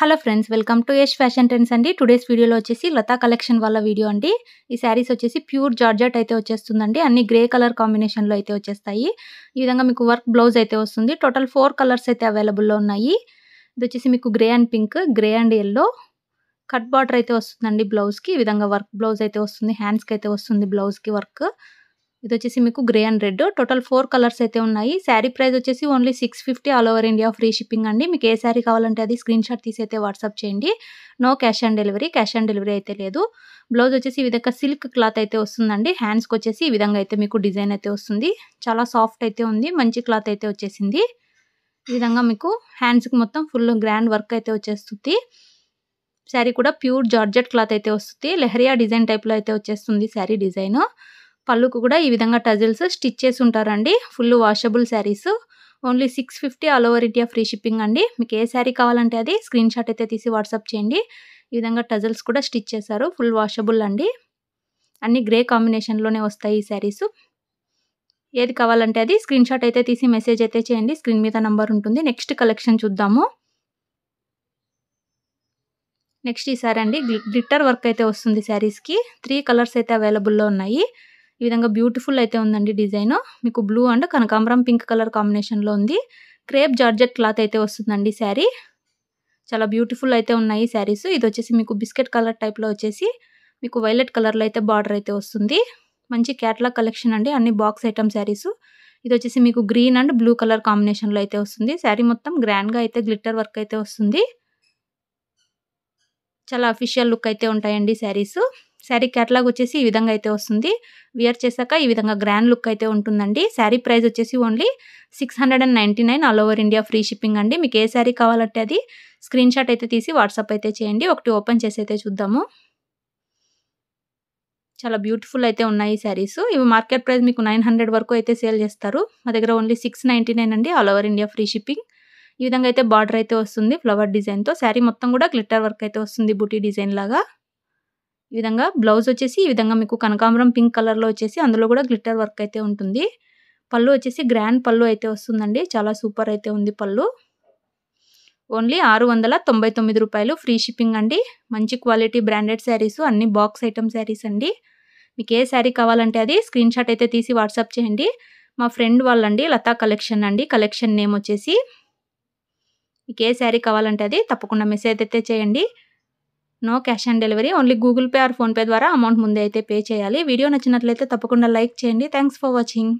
Hello friends, welcome to Yash fashion trends అండి. Today's వీడియోలో వచ్చేసి లతా కలెక్షన్ వాళ్ళ వీడియో అండి. ఈ శారీస్ వచ్చేసి ప్యూర్ జార్జెట్ అయితే వచ్చేస్తుందండి. అన్ని గ్రే కలర్ కాంబినేషన్లో అయితే వచ్చేస్తాయి. ఈ విధంగా మీకు వర్క్ బ్లౌజ్ అయితే వస్తుంది. టోటల్ 4 కలర్స్ అయితే అవైలబుల్లో ఉన్నాయి. ఇది వచ్చేసి మీకు grey and pink, grey and yellow cut border అయితే వస్తుందండి బ్లౌజ్కి. ఈ విధంగా వర్క్ బ్లౌజ్ అయితే వస్తుంది. హ్యాండ్స్కి అయితే వస్తుంది బ్లౌజ్కి వర్క్. ఇది వచ్చేసి మీకు grey and red, total 4 colours అయితే ఉన్నాయి. శారీ ప్రైస్ వచ్చేసి only 650 all over India free shipping అండి. మీకు ఏ శారీ కావాలంటే అది స్క్రీన్ షాట్ తీసి అయితే వాట్సాప్ చేయండి. No cash on delivery, cash on delivery అయితే లేదు. బ్లౌజ్ వచ్చేసి ఈ విధంగా సిల్క్ క్లాత్ అయితే వస్తుందండి. హ్యాండ్స్కి వచ్చేసి ఈ విధంగా అయితే మీకు డిజైన్ అయితే వస్తుంది. చాలా సాఫ్ట్ అయితే ఉంది, మంచి క్లాత్ అయితే వచ్చేసింది. ఈ విధంగా మీకు హ్యాండ్స్కి మొత్తం ఫుల్ గ్రాండ్ వర్క్ అయితే వచ్చేస్తుంది. శారీ కూడా ప్యూర్ జార్జెట్ క్లాత్ అయితే వస్తుంది. లెహరియా డిజైన్ టైప్లో అయితే వచ్చేస్తుంది శారీ డిజైన్. పళ్ళుకు కూడా ఈ విధంగా టజిల్స్ స్టిచ్ చేసి ఉంటారండి. Full washable saris. Only 650 all over India free shipping అండి. మీకు ఏ శారీ కావాలంటే అది స్క్రీన్ షాట్ అయితే తీసి వాట్సాప్ చేయండి. ఈ విధంగా టజిల్స్ కూడా స్టిచ్ చేశారు. ఫుల్ వాషబుల్ అండి. అన్ని గ్రే కాంబినేషన్లోనే వస్తాయి ఈ శారీస్. ఏది కావాలంటే అది స్క్రీన్ షాట్ అయితే తీసి మెసేజ్ అయితే చేయండి. స్క్రీన్ మీద నంబర్ ఉంటుంది. నెక్స్ట్ కలెక్షన్ చూద్దాము. నెక్స్ట్ ఈ సారీ అండి, గ్లిట్టర్ వర్క్ అయితే వస్తుంది శారీస్కి. 3 కలర్స్ అయితే అవైలబుల్లో ఉన్నాయి. ఈ విధంగా బ్యూటిఫుల్ అయితే ఉందండి డిజైన్. మీకు బ్లూ అండ్ కనకాంబరం పింక్ కలర్ కాంబినేషన్లో ఉంది. క్రేప్ జార్జెట్ క్లాత్ అయితే వస్తుందండి శారీ. చాలా బ్యూటిఫుల్ అయితే ఉన్నాయి శారీస్. ఇది వచ్చేసి మీకు బిస్కెట్ కలర్ టైప్లో వచ్చేసి మీకు వైలెట్ కలర్లో అయితే బార్డర్ అయితే వస్తుంది. మంచి క్యాటలాగ్ కలెక్షన్ అండి. అన్ని బాక్స్ ఐటమ్ శారీస్. ఇది వచ్చేసి మీకు గ్రీన్ అండ్ బ్లూ కలర్ కాంబినేషన్లో అయితే వస్తుంది. శారీ మొత్తం గ్రాండ్గా అయితే గ్లిట్టర్ వర్క్ అయితే వస్తుంది. చాలా అఫీషియల్ లుక్ అయితే ఉంటాయండి శారీస్. శారీ క్యాటలాగ్ వచ్చేసి ఈ విధంగా అయితే వస్తుంది. వియర్ చేశాక ఈ విధంగా గ్రాండ్ లుక్ అయితే ఉంటుందండి. శారీ ప్రైస్ వచ్చేసి only 699 all over India free shipping అండి. మీకు ఏ శారీ కావాలంటే అది స్క్రీన్ షాట్ అయితే తీసి వాట్సాప్ అయితే చేయండి. ఒకటి ఓపెన్ చేసి అయితే చూద్దాము. చాలా బ్యూటిఫుల్ అయితే ఉన్నాయి శారీస్. ఇవి మార్కెట్ ప్రైస్ మీకు 900 వరకు అయితే సేల్ చేస్తారు. మా దగ్గర ఓన్లీ 699 అండి. All over India free shipping. ఈ విధంగా అయితే బార్డర్ అయితే వస్తుంది ఫ్లవర్ డిజైన్తో. శారీ మొత్తం కూడా గ్లిట్టర్ వర్క్ అయితే వస్తుంది బూటీ డిజైన్ లాగా. ఈ విధంగా బ్లౌజ్ వచ్చేసి ఈ విధంగా మీకు కనకాంబరం పింక్ కలర్లో వచ్చేసి అందులో కూడా గ్లిట్టర్ వర్క్ అయితే ఉంటుంది. పళ్ళు వచ్చేసి గ్రాండ్ పళ్ళు అయితే వస్తుందండి. చాలా సూపర్ అయితే ఉంది పళ్ళు. ఓన్లీ 699 రూపాయలు ఫ్రీ షిప్పింగ్ అండి. మంచి క్వాలిటీ బ్రాండెడ్ శారీస్, అన్ని బాక్స్ ఐటమ్ శారీస్ అండి. మీకు ఏ శారీ కావాలంటే అది స్క్రీన్ షాట్ అయితే తీసి వాట్సాప్ చేయండి. మా ఫ్రెండ్ వాళ్ళండి, లతా కలెక్షన్ అండి. కలెక్షన్ నేమ్ వచ్చేసి. మీకు ఏ శారీ కావాలంటే అది తప్పకుండా మెసేజ్ అయితే చేయండి. No cash on delivery, only Google Pay or PhonePe ద్వారా అమౌంట్ ముందే అయితే పే చేయాలి. వీడియో నచ్చినట్లయితే తప్పకుండా లైక్ చేయండి. Thanks for watching.